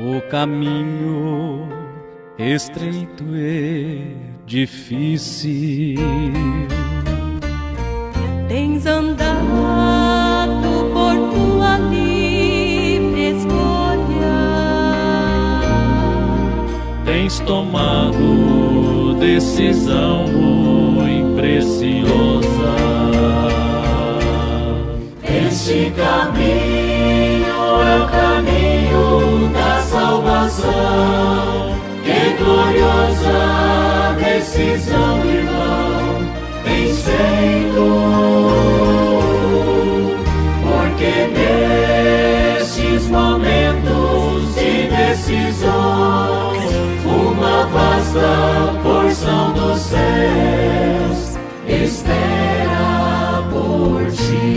O caminho estreito e difícil tens andado por tua livre escolha, tens tomado decisão muito preciosa. Este caminho é o caminho da salvação. Que gloriosa decisão, irmão, tens feito, porque nestes momentos de decisões, uma vasta porção dos céus espera por ti.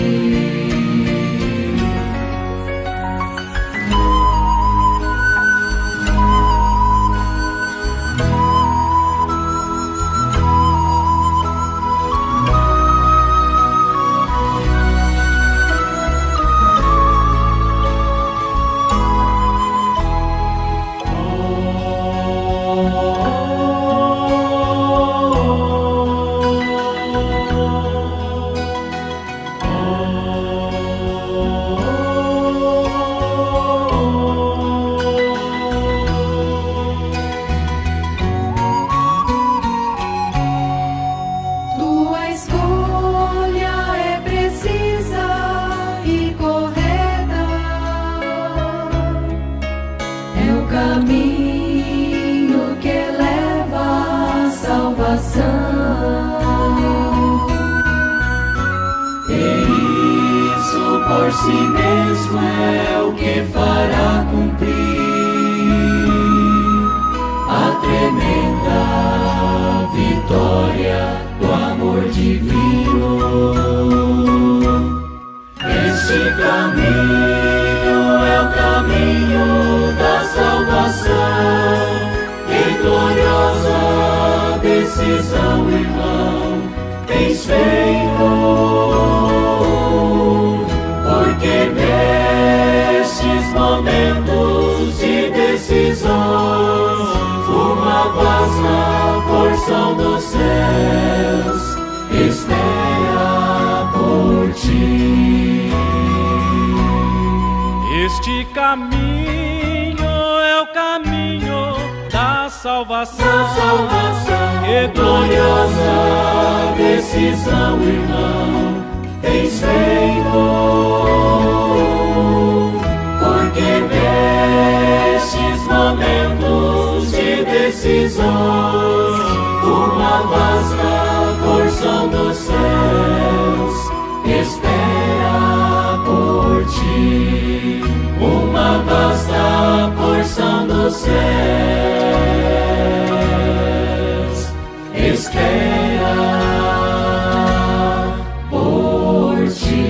Por si mesmo é o que fará cumprir a tremenda vitória do amor divino. Este caminho é o caminho da salvação. Que gloriosa decisão, irmão, tens feito. Porque nestes momentos de decisões, uma vasta porção dos céus espera por ti. Este caminho é o caminho da salvação. Que gloriosa decisão, irmão, tens feito, porque nestes momentos de decisões, uma vasta porção dos céus espera por ti. Uma vasta porção dos céus espera por ti.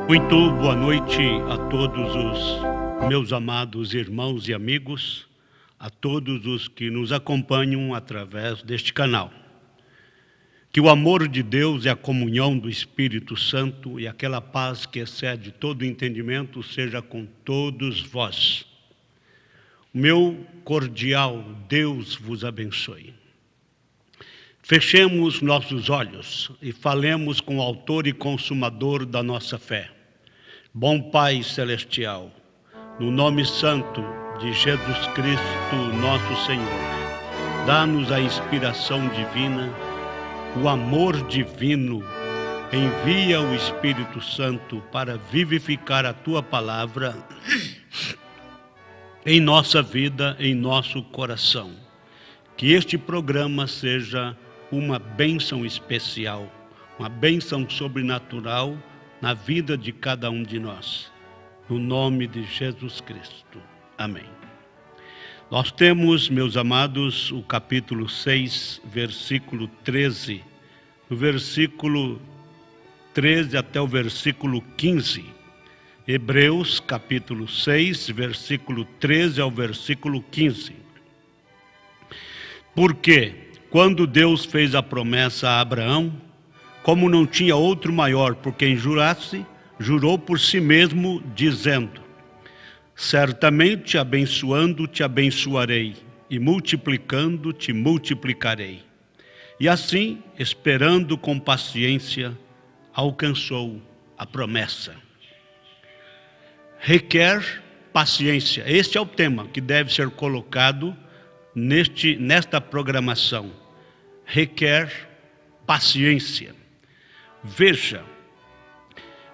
Muito boa noite a todos os meus amados irmãos e amigos, a todos os que nos acompanham através deste canal. Que o amor de Deus e a comunhão do Espírito Santo e aquela paz que excede todo entendimento seja com todos vós. O meu cordial Deus vos abençoe. Fechemos nossos olhos e falemos com o autor e consumador da nossa fé. Bom Pai Celestial, no nome santo de Jesus Cristo, nosso Senhor, dá-nos a inspiração divina, o amor divino, envia o Espírito Santo para vivificar a Tua palavra em nossa vida, em nosso coração. Que este programa seja uma bênção especial, uma bênção sobrenatural na vida de cada um de nós. No nome de Jesus Cristo. Amém. Nós temos, meus amados, o capítulo 6, versículo 13. Do versículo 13 até o versículo 15. Hebreus, capítulo 6, versículo 13 ao versículo 15. Porque, quando Deus fez a promessa a Abraão, como não tinha outro maior por quem jurasse, jurou por si mesmo, dizendo: certamente abençoando te abençoarei, e multiplicando te multiplicarei. E assim, esperando com paciência, alcançou a promessa. Requer paciência. Este é o tema que deve ser colocado nesta programação. Requer paciência. Veja,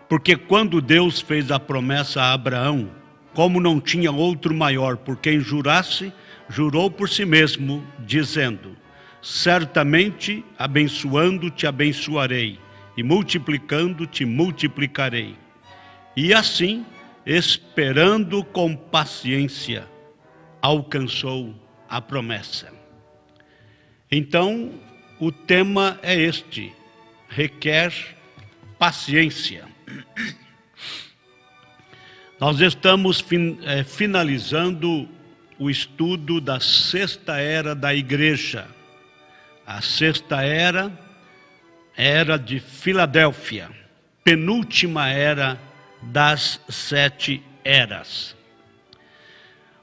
porque quando Deus fez a promessa a Abraão, como não tinha outro maior por quem jurasse, jurou por si mesmo, dizendo: certamente abençoando te abençoarei, e multiplicando te multiplicarei. E assim, esperando com paciência, alcançou a promessa. Então, o tema é este: requer paciência. Nós estamos finalizando o estudo da sexta era da igreja. A sexta era de Filadélfia, penúltima era das 7 eras.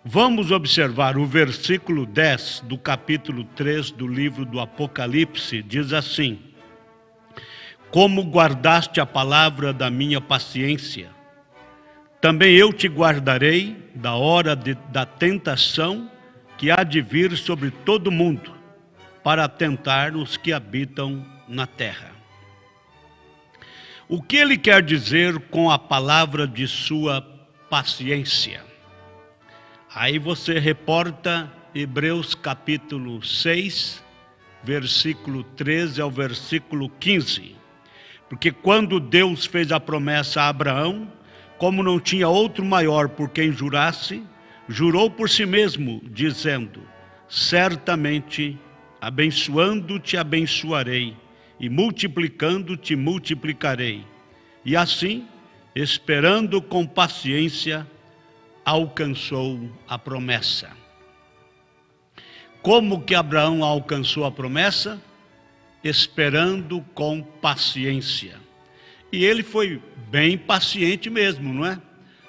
Vamos observar o versículo 10 do capítulo 3 do livro do Apocalipse, diz assim: como guardaste a palavra da minha paciência, também eu te guardarei da hora da tentação que há de vir sobre todo mundo, para tentar os que habitam na terra. O que ele quer dizer com a palavra de sua paciência? Aí você reporta Hebreus capítulo 6, versículo 13 ao versículo 15. Porque quando Deus fez a promessa a Abraão, como não tinha outro maior por quem jurasse, jurou por si mesmo, dizendo: certamente abençoando te abençoarei, e multiplicando te multiplicarei. E assim, esperando com paciência, alcançou a promessa. Como que Abraão alcançou a promessa? Esperando com paciência. E ele foi bem paciente mesmo, não é?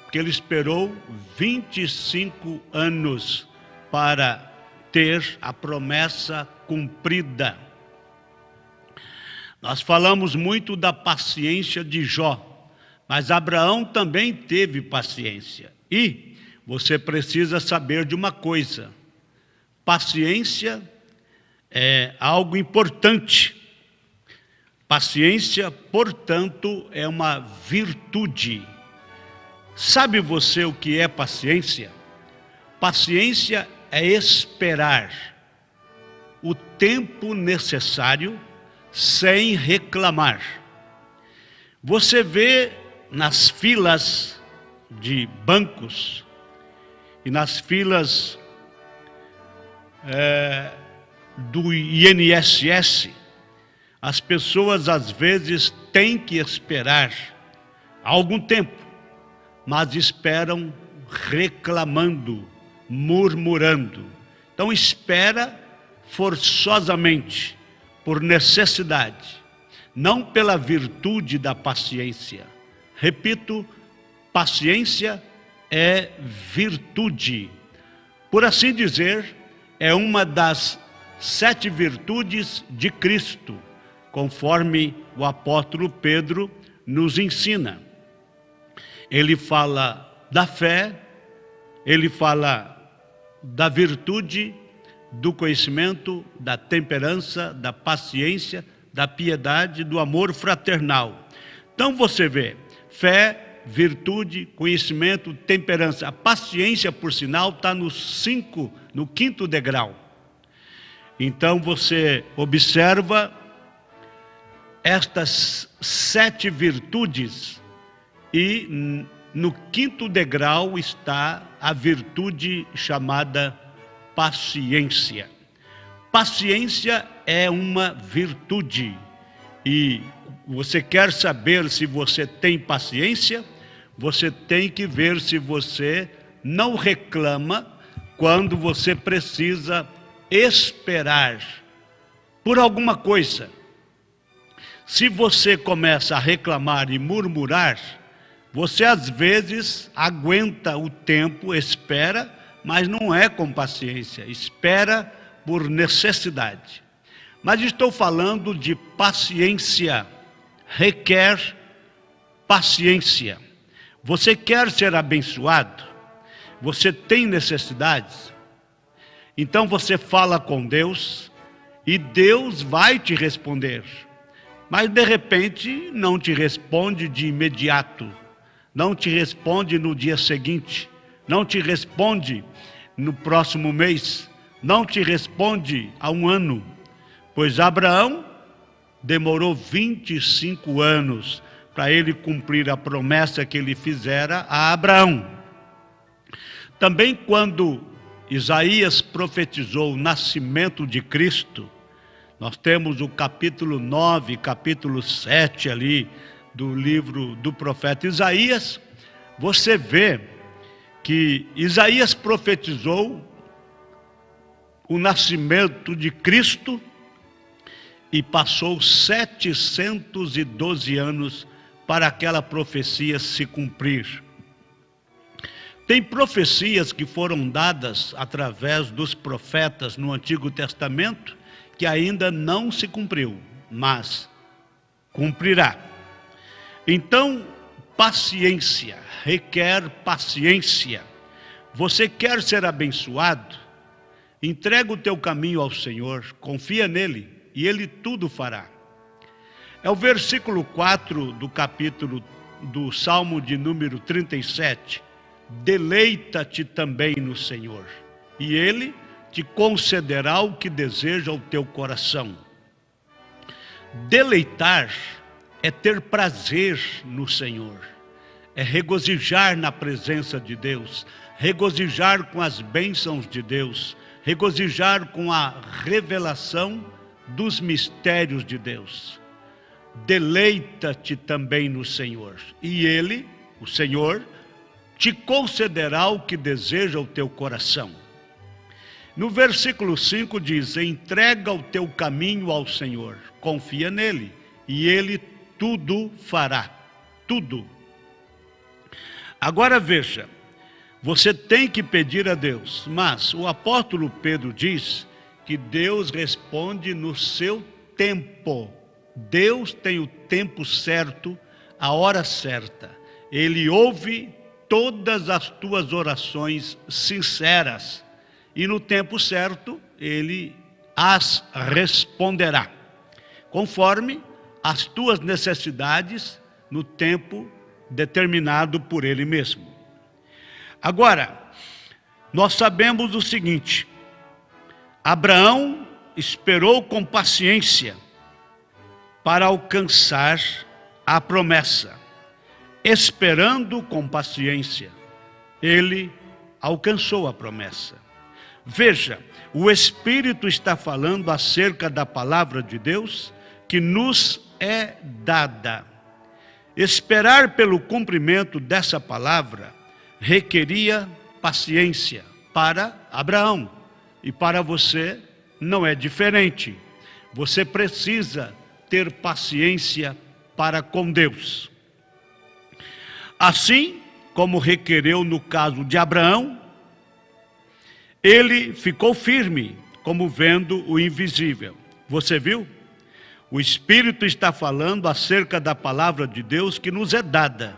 Porque ele esperou 25 anos para ter a promessa cumprida. Nós falamos muito da paciência de Jó, mas Abraão também teve paciência. E você precisa saber de uma coisa: paciência é algo importante. Paciência, portanto, é uma virtude. Sabe você o que é paciência? Paciência é esperar o tempo necessário sem reclamar. Você vê nas filas de bancos e nas filas do INSS, as pessoas às vezes têm que esperar algum tempo, mas esperam reclamando, murmurando. Então espera forçosamente, por necessidade, não pela virtude da paciência. Repito, paciência é virtude. Por assim dizer, é uma das 7 virtudes de Cristo, conforme o apóstolo Pedro nos ensina. Ele fala da fé, ele fala da virtude, do conhecimento, da temperança, da paciência, da piedade, do amor fraternal. Então você vê, fé, virtude, conhecimento, temperança. A paciência, por sinal, está no 5º degrau. Então você observa estas 7 virtudes e no 5º degrau está a virtude chamada paciência. Paciência é uma virtude e você quer saber se você tem paciência, você tem que ver se você não reclama quando você precisa esperar por alguma coisa. Se você começa a reclamar e murmurar, você às vezes aguenta o tempo, espera, mas não é com paciência, espera por necessidade. Mas estou falando de paciência, requer paciência. Você quer ser abençoado? Você tem necessidades? Então você fala com Deus e Deus vai te responder. Mas de repente não te responde de imediato, não te responde no dia seguinte, não te responde no próximo mês, não te responde há um ano, pois Abraão demorou 25 anos para ele cumprir a promessa que ele fizera a Abraão. Também quando Isaías profetizou o nascimento de Cristo, nós temos o capítulo 9, capítulo 7 ali do livro do profeta Isaías, você vê que Isaías profetizou o nascimento de Cristo e passou 712 anos para aquela profecia se cumprir. Tem profecias que foram dadas através dos profetas no Antigo Testamento que ainda não se cumpriu, mas cumprirá. Então, paciência, requer paciência. Você quer ser abençoado? Entrega o teu caminho ao Senhor, confia nele e ele tudo fará. É o versículo 4 do capítulo do Salmo de número 37. Deleita-te também no Senhor, e ele te concederá o que deseja o teu coração. Deleitar é ter prazer no Senhor, é regozijar na presença de Deus, regozijar com as bênçãos de Deus, regozijar com a revelação dos mistérios de Deus. Deleita-te também no Senhor, e ele, o Senhor, te concederá o que deseja o teu coração. No versículo 5 diz: entrega o teu caminho ao Senhor, confia nele, e ele tudo fará, tudo. Agora veja, você tem que pedir a Deus, mas o apóstolo Pedro diz que Deus responde no seu tempo. Deus tem o tempo certo, a hora certa. Ele ouve todas as tuas orações sinceras e no tempo certo ele as responderá, conforme as tuas necessidades no tempo determinado por ele mesmo. Agora, nós sabemos o seguinte: Abraão esperou com paciência para alcançar a promessa. Esperando com paciência, ele alcançou a promessa. Veja, o Espírito está falando acerca da palavra de Deus que nos é dada. Esperar pelo cumprimento dessa palavra requeria paciência para Abraão. E para você não é diferente. Você precisa ter paciência para com Deus. Assim como requereu no caso de Abraão, ele ficou firme, como vendo o invisível. Você viu? O Espírito está falando acerca da palavra de Deus que nos é dada.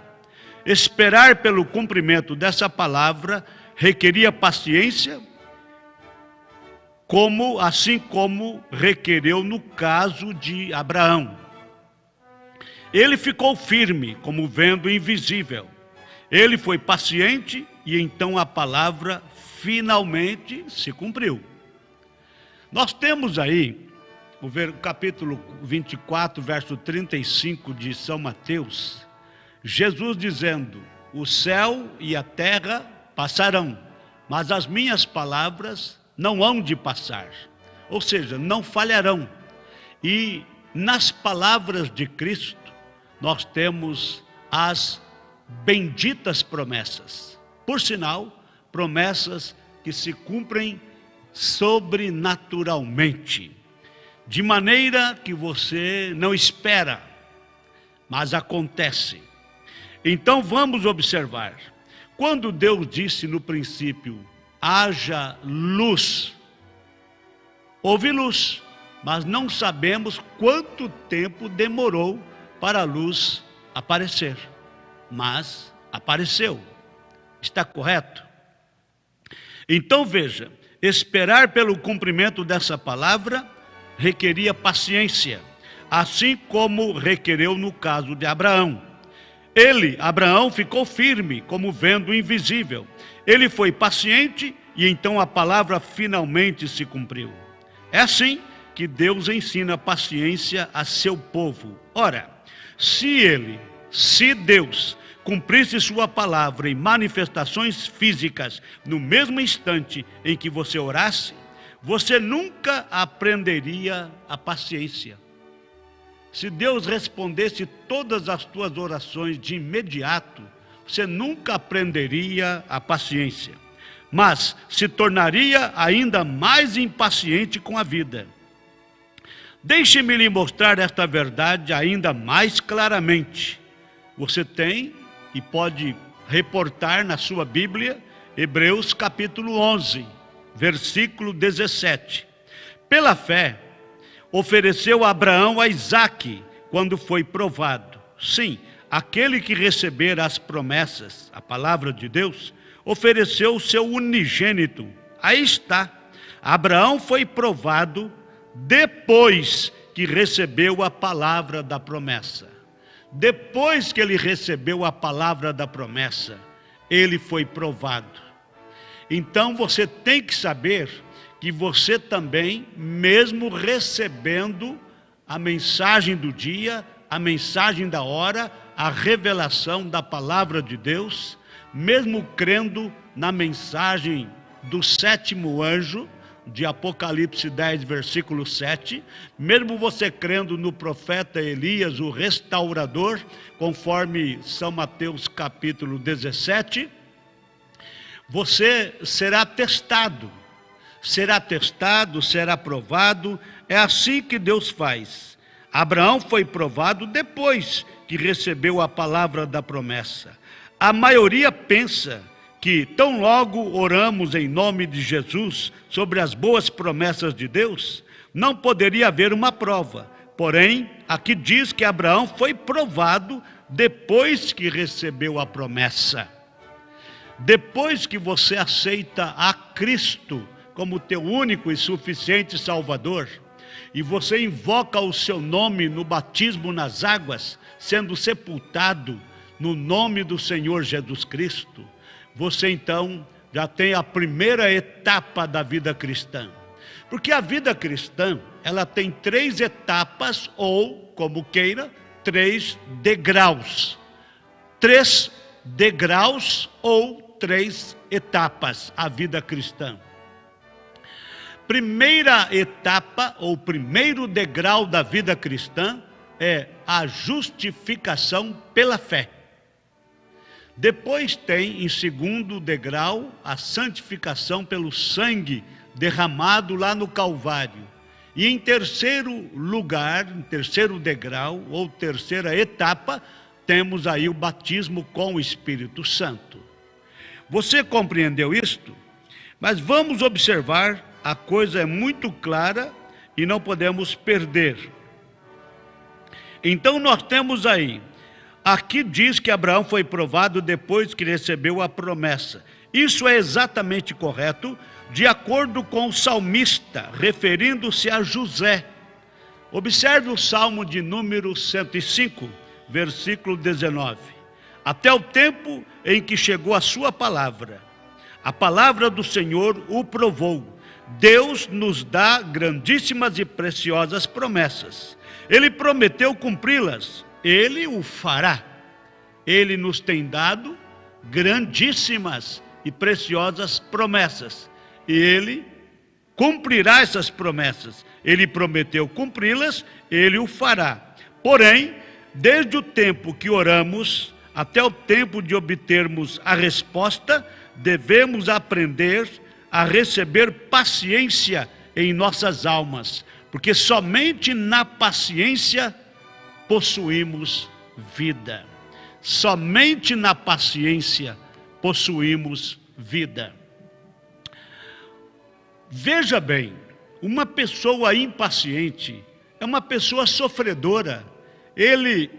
Esperar pelo cumprimento dessa palavra requeria paciência, assim como requereu no caso de Abraão. Ele ficou firme, como vendo o invisível. Ele foi paciente e então a palavra finalmente se cumpriu. Nós temos aí o capítulo 24, verso 35 de São Mateus, Jesus dizendo: o céu e a terra passarão, mas as minhas palavras não hão de passar. Ou seja, não falharão. E nas palavras de Cristo, nós temos as benditas promessas. Por sinal, promessas que se cumprem sobrenaturalmente, de maneira que você não espera, mas acontece. Então vamos observar. Quando Deus disse no princípio, haja luz, houve luz, mas não sabemos quanto tempo demorou para a luz aparecer. Mas apareceu. Está correto? Então veja, esperar pelo cumprimento dessa palavra requeria paciência, assim como requereu no caso de Abraão. Abraão, ficou firme, como vendo o invisível. Ele foi paciente e então a palavra finalmente se cumpriu. É assim que Deus ensina paciência a seu povo. Ora, se Deus cumprisse sua palavra em manifestações físicas no mesmo instante em que você orasse, você nunca aprenderia a paciência. Se Deus respondesse todas as tuas orações de imediato, você nunca aprenderia a paciência, mas se tornaria ainda mais impaciente com a vida. Deixe-me lhe mostrar esta verdade ainda mais claramente. Você tem e pode reportar na sua Bíblia, Hebreus capítulo 11, versículo 17. Pela fé, ofereceu Abraão a Isaque quando foi provado. Sim, aquele que recebera as promessas, a palavra de Deus, ofereceu o seu unigênito. Aí está, Abraão foi provado depois que recebeu a palavra da promessa. Depois que ele recebeu a palavra da promessa, ele foi provado. Então você tem que saber que você também, mesmo recebendo a mensagem do dia, a mensagem da hora, a revelação da palavra de Deus, mesmo crendo na mensagem do sétimo anjo, de Apocalipse 10, versículo 7, mesmo você crendo no profeta Elias, o restaurador, conforme São Mateus capítulo 17, você será testado, será provado. É assim que Deus faz. Abraão foi provado depois que recebeu a palavra da promessa. A maioria pensa que tão logo oramos em nome de Jesus sobre as boas promessas de Deus, não poderia haver uma prova. Porém, aqui diz que Abraão foi provado depois que recebeu a promessa. Depois que você aceita a Cristo como teu único e suficiente Salvador, e você invoca o seu nome no batismo nas águas, sendo sepultado no nome do Senhor Jesus Cristo, você então já tem a primeira etapa da vida cristã. Porque a vida cristã, ela tem 3 etapas, ou, como queira, 3 degraus. 3 degraus ou 3 etapas, a vida cristã. Primeira etapa, ou primeiro degrau da vida cristã, é a justificação pela fé. Depois tem, em segundo degrau, a santificação pelo sangue derramado lá no Calvário. E em terceiro lugar, em terceiro degrau, ou terceira etapa, temos aí o batismo com o Espírito Santo. Você compreendeu isto? Mas vamos observar, a coisa é muito clara e não podemos perder. Então nós temos aí, aqui diz que Abraão foi provado depois que recebeu a promessa. Isso é exatamente correto, de acordo com o salmista, referindo-se a José. Observe o Salmo de número 105, versículo 19. até o tempo em que chegou a sua palavra. A palavra do Senhor o provou. Deus nos dá grandíssimas e preciosas promessas. Ele prometeu cumpri-las. Ele o fará. Ele nos tem dado grandíssimas e preciosas promessas. E Ele cumprirá essas promessas. Ele prometeu cumpri-las, Ele o fará. Porém, desde o tempo que oramos até o tempo de obtermos a resposta, devemos aprender a receber paciência em nossas almas, porque somente na paciência possuímos vida. Somente na paciência possuímos vida. Veja bem, uma pessoa impaciente é uma pessoa sofredora. Ele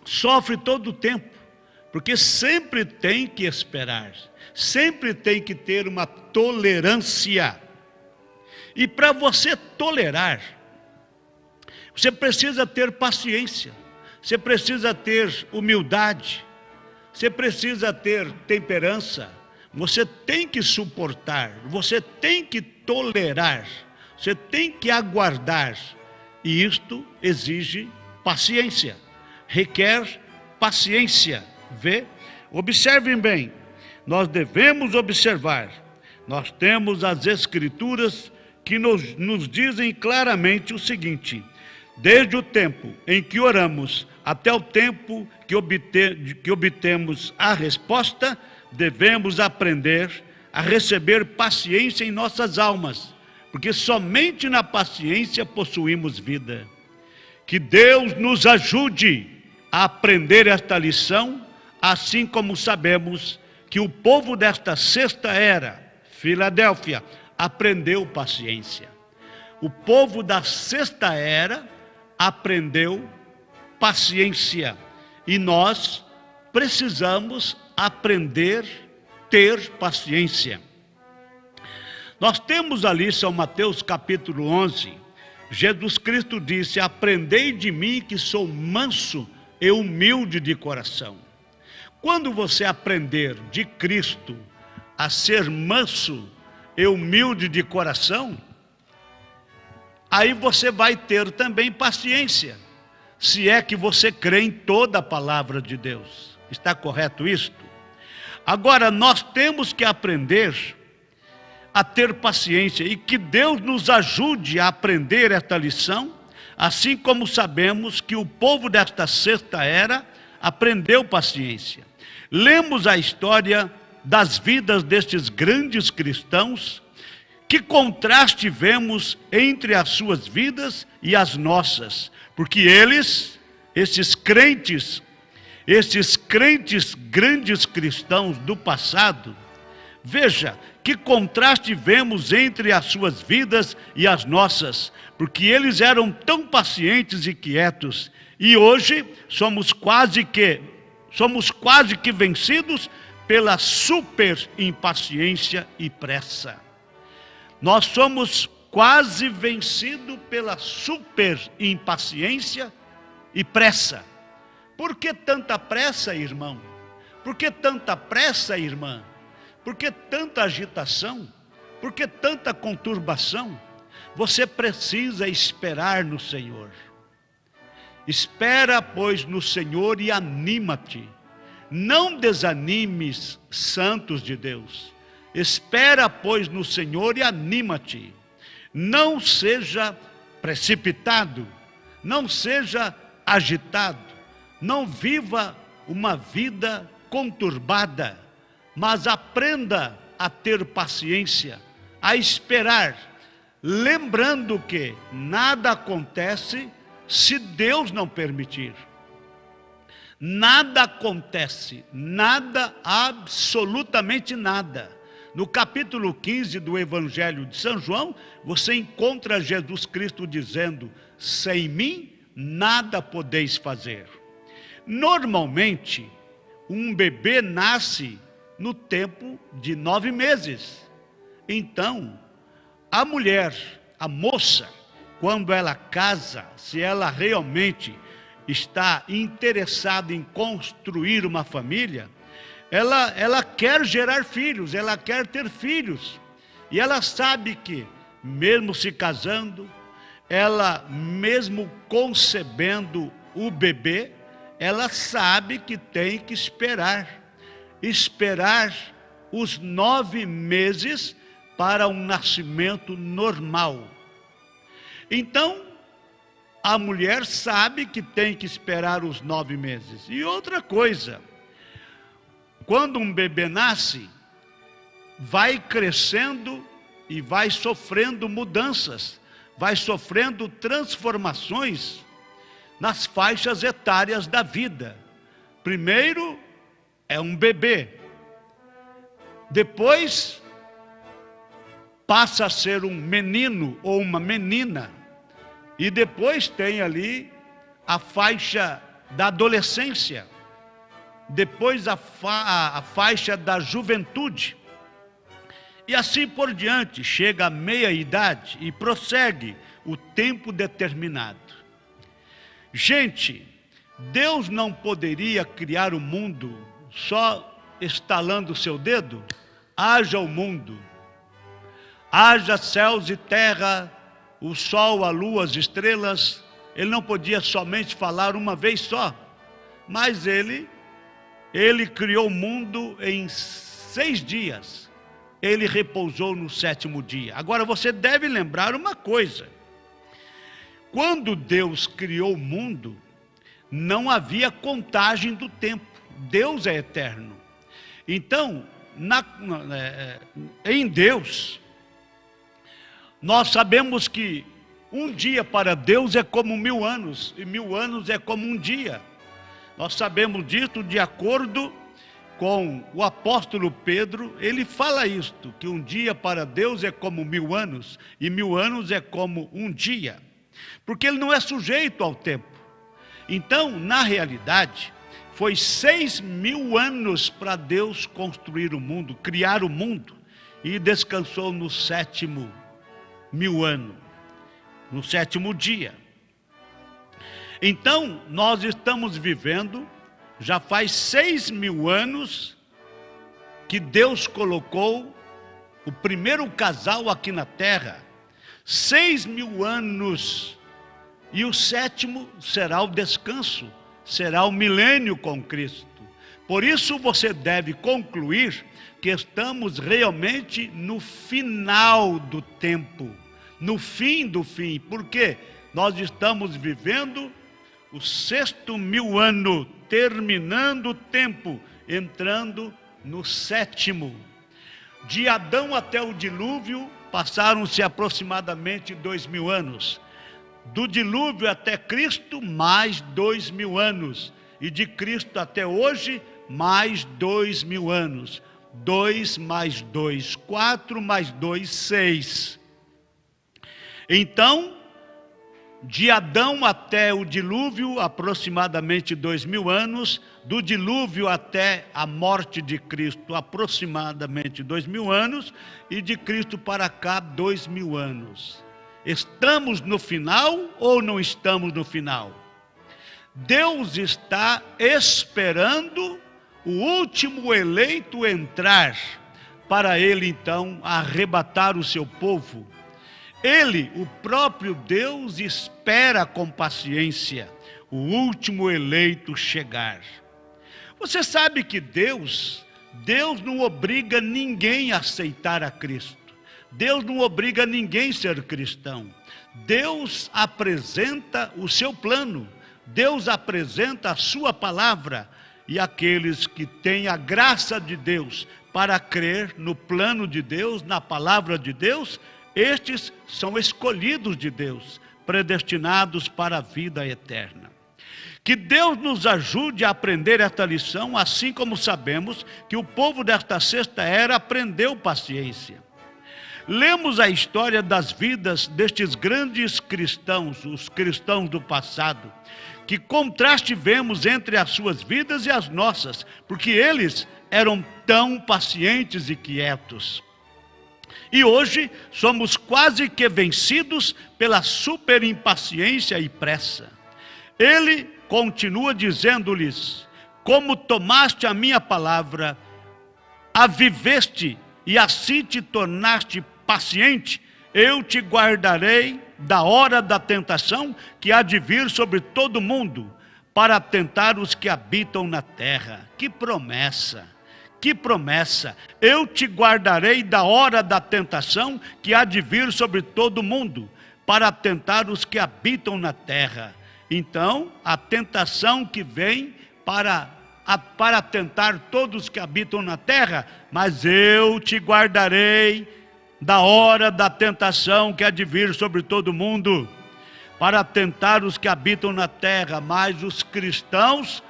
sofre todo o tempo, porque sempre tem que esperar, sempre tem que ter uma tolerância. E para você tolerar, você precisa ter paciência, você precisa ter humildade, você precisa ter temperança, você tem que suportar, você tem que tolerar, você tem que aguardar. E isto exige paciência, requer paciência. Vê? Observem bem, nós devemos observar. Nós temos as Escrituras que nos dizem claramente o seguinte: desde o tempo em que oramos até o tempo que obtemos a resposta, devemos aprender a receber paciência em nossas almas, porque somente na paciência possuímos vida. Que Deus nos ajude a aprender esta lição, assim como sabemos que o povo desta sexta era, Filadélfia, aprendeu paciência. O povo da sexta era aprendeu paciência. E nós precisamos aprender a ter paciência. Nós temos ali São Mateus capítulo 11, Jesus Cristo disse: aprendei de mim que sou manso e humilde de coração. Quando você aprender de Cristo a ser manso e humilde de coração, aí você vai ter também paciência, se é que você crê em toda a palavra de Deus. Está correto isto? Agora, nós temos que aprender a ter paciência, e que Deus nos ajude a aprender esta lição, assim como sabemos que o povo desta sexta era aprendeu paciência. Lemos a história das vidas destes grandes cristãos. Que contraste vemos entre as suas vidas e as nossas, porque esses crentes grandes cristãos do passado, veja, que contraste vemos entre as suas vidas e as nossas, porque eles eram tão pacientes e quietos, e hoje somos quase que vencidos pela super impaciência e pressa. Nós somos quase vencidos pela super impaciência e pressa. Por que tanta pressa, irmão? Por que tanta pressa, irmã? Por que tanta agitação? Por que tanta conturbação? Você precisa esperar no Senhor. Espera, pois, no Senhor e anima-te. Não desanimes, santos de Deus. Espera, pois, no Senhor e anima-te. Não seja precipitado, não seja agitado, não viva uma vida conturbada, mas aprenda a ter paciência, a esperar, lembrando que nada acontece se Deus não permitir. Nada acontece, nada, absolutamente nada. No capítulo 15 do Evangelho de São João, você encontra Jesus Cristo dizendo: sem mim nada podeis fazer. Normalmente, um bebê nasce no tempo de 9 meses. Então, a mulher, a moça, quando ela casa, se ela realmente está interessada em construir uma família, ela quer gerar filhos, ela quer ter filhos. E ela sabe que, mesmo se casando, ela mesmo concebendo o bebê, ela sabe que tem que esperar os 9 meses para um nascimento normal. Então, a mulher sabe que tem que esperar os 9 meses. E outra coisa, quando um bebê nasce, vai crescendo e vai sofrendo mudanças, vai sofrendo transformações nas faixas etárias da vida. Primeiro é um bebê, depois passa a ser um menino ou uma menina, e depois tem ali a faixa da adolescência, depois a faixa da juventude, e assim por diante. Chega à meia-idade e prossegue o tempo determinado. Gente, Deus não poderia criar o mundo só estalando o seu dedo? Haja o mundo, haja céus e terra, o sol, a lua, as estrelas. Ele não podia somente falar uma vez só, mas ele criou o mundo em 6 dias. Ele repousou no 7º dia. Agora você deve lembrar uma coisa: quando Deus criou o mundo, não havia contagem do tempo. Deus é eterno. Então, em Deus, nós sabemos que um dia para Deus é como 1000 anos, e 1000 anos é como um dia. Nós sabemos disso de acordo com o apóstolo Pedro. Ele fala isto, que um dia para Deus é como 1000 anos, e 1000 anos é como um dia, porque ele não é sujeito ao tempo. Então, na realidade, foi 6.000 anos para Deus construir o mundo, criar o mundo, e descansou no 7º ano, no 7º dia. Então, nós estamos vivendo, já faz 6.000 anos que Deus colocou o primeiro casal aqui na terra. 6.000 anos, e o 7º será o descanso, será o milênio com Cristo. Por isso você deve concluir que estamos realmente no final do tempo, no fim do fim, porque nós estamos vivendo o 6.000 ano, terminando o tempo, entrando no 7º. De Adão até o dilúvio passaram-se aproximadamente 2.000 anos. Do dilúvio até Cristo, mais 2.000 anos. E de Cristo até hoje, mais 2.000 anos. 2 mais 2, 4 mais 2, 6. Então, de Adão até o dilúvio, aproximadamente 2.000 anos. Do dilúvio até a morte de Cristo, aproximadamente 2.000 anos. E de Cristo para cá, 2.000 anos. Estamos no final ou não estamos no final? Deus está esperando o último eleito entrar, para ele então arrebatar o seu povo. Ele, o próprio Deus, espera com paciência o último eleito chegar. Você sabe que Deus não obriga ninguém a aceitar a Cristo. Deus não obriga ninguém a ser cristão. Deus apresenta o seu plano, Deus apresenta a sua palavra, e aqueles que têm a graça de Deus para crer no plano de Deus, na palavra de Deus, estes são escolhidos de Deus, predestinados para a vida eterna. Que Deus nos ajude a aprender esta lição, assim como sabemos que o povo desta sexta era aprendeu paciência. Lemos a história das vidas destes grandes cristãos, os cristãos do passado. Que contraste vemos entre as suas vidas e as nossas, porque eles eram tão pacientes e quietos. E hoje somos quase que vencidos pela superimpaciência e pressa. Ele continua dizendo-lhes: como tomaste a minha palavra, a viveste e assim te tornaste paciente, eu te guardarei da hora da tentação que há de vir sobre todo mundo, para tentar os que habitam na terra. Que promessa! Que promessa! Eu te guardarei da hora da tentação que há de vir sobre todo mundo, para tentar os que habitam na terra. Então, a tentação que vem para tentar todos que habitam na terra, mas eu te guardarei da hora da tentação que há de vir sobre todo mundo, para tentar os que habitam na terra. Mas os cristãos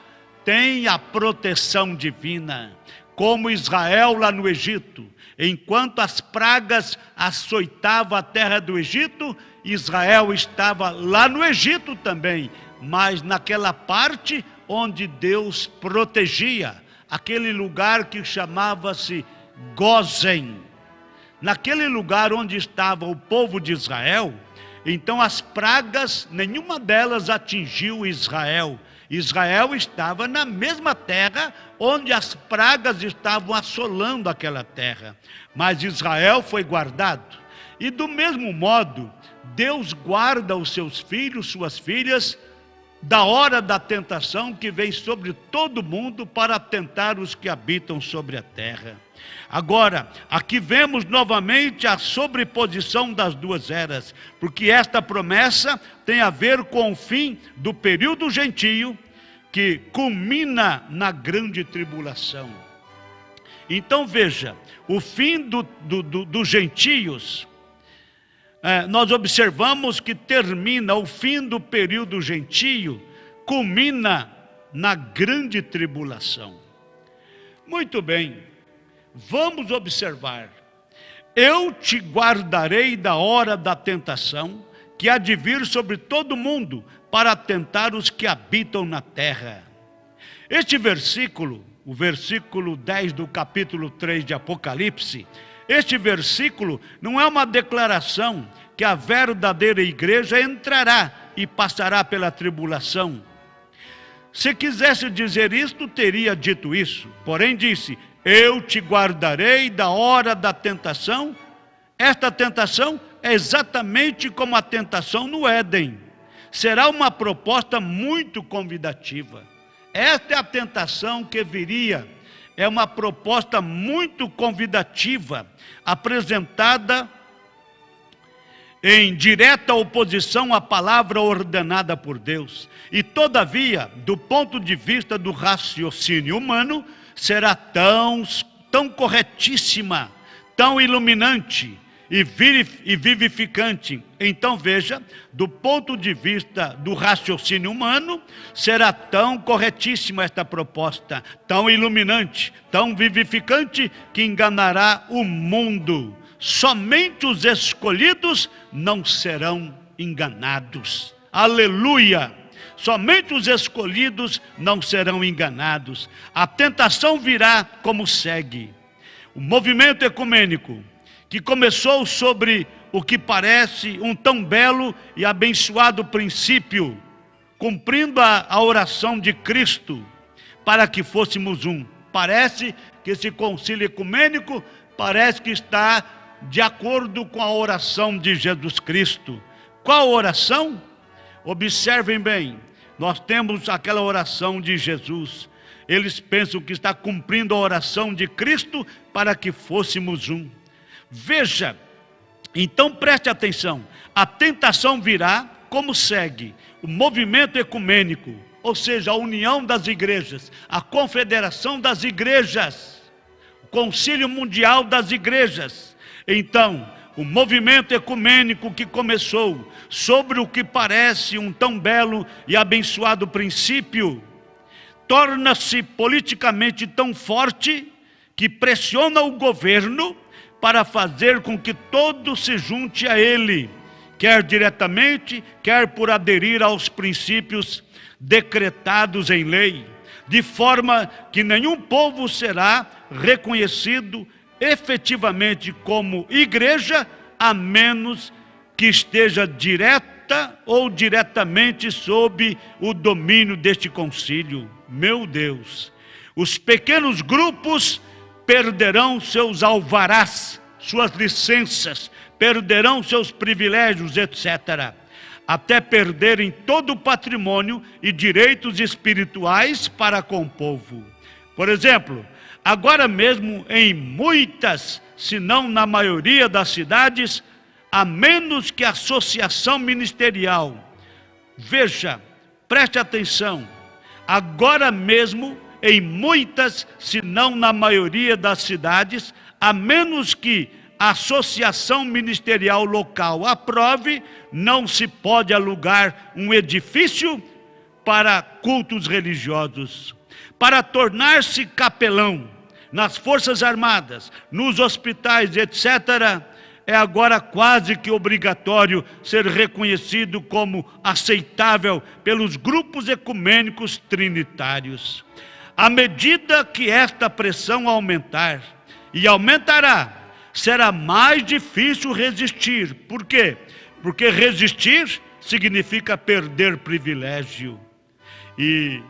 têm a proteção divina, como Israel lá no Egito. Enquanto as pragas açoitavam a terra do Egito, Israel estava lá no Egito também, mas naquela parte onde Deus protegia, aquele lugar que chamava-se Gósen. Naquele lugar onde estava o povo de Israel, então as pragas, nenhuma delas atingiu Israel. Israel estava na mesma terra onde as pragas estavam assolando aquela terra, mas Israel foi guardado. E do mesmo modo, Deus guarda os seus filhos, suas filhas, da hora da tentação que vem sobre todo mundo para tentar os que habitam sobre a terra. Agora, aqui vemos novamente a sobreposição das duas eras, porque esta promessa tem a ver com o fim do período gentio, que culmina na grande tribulação. Então veja, o fim dos gentios, nós observamos que termina, o fim do período gentio, culmina na grande tribulação. Muito bem, vamos observar. Eu te guardarei da hora da tentação, que há de vir sobre todo mundo, para tentar os que habitam na terra. Este versículo, o versículo 10 do capítulo 3 de Apocalipse, este versículo não é uma declaração que a verdadeira igreja entrará e passará pela tribulação. Se quisesse dizer isto, teria dito isso. Porém disse: eu te guardarei da hora da tentação. Esta tentação é exatamente como a tentação no Éden. Será uma proposta muito convidativa. Esta é a tentação que viria. É uma proposta muito convidativa, apresentada em direta oposição à palavra ordenada por Deus. E todavia, do ponto de vista do raciocínio humano, será tão corretíssima, tão iluminante e vivificante. Então veja, do ponto de vista do raciocínio humano, será tão corretíssima esta proposta, tão iluminante, tão vivificante, que enganará o mundo. Somente os escolhidos não serão enganados. Aleluia! Somente os escolhidos não serão enganados. A tentação virá como segue. O movimento ecumênico, que começou sobre o que parece um tão belo e abençoado princípio, cumprindo a oração de Cristo para que fôssemos um. Parece que esse concílio ecumênico parece que está de acordo com a oração de Jesus Cristo. Qual oração? Observem bem, nós temos aquela oração de Jesus. Eles pensam que está cumprindo a oração de Cristo para que fôssemos um. Veja, então preste atenção, a tentação virá como segue: o movimento ecumênico, ou seja, a união das igrejas, a confederação das igrejas, o concílio mundial das igrejas. Então, o movimento ecumênico que começou sobre o que parece um tão belo e abençoado princípio, torna-se politicamente tão forte que pressiona o governo para fazer com que todo se junte a ele, quer diretamente, quer por aderir aos princípios decretados em lei, de forma que nenhum povo será reconhecido efetivamente como igreja, a menos que esteja direta ou diretamente sob o domínio deste concílio. Meu Deus! Os pequenos grupos perderão seus alvarás, suas licenças, perderão seus privilégios, etc., até perderem todo o patrimônio e direitos espirituais para com o povo. Por exemplo, agora mesmo em muitas, se não na maioria das cidades, a menos que a associação ministerial, veja, preste atenção, agora mesmo em muitas, se não na maioria das cidades, a menos que a associação ministerial local aprove, não se pode alugar um edifício para cultos religiosos. Para tornar-se capelão nas Forças Armadas, nos hospitais, etc., é agora quase que obrigatório ser reconhecido como aceitável pelos grupos ecumênicos trinitários. À medida que esta pressão aumentar, e aumentará, será mais difícil resistir. Por quê? Porque resistir significa perder privilégio. E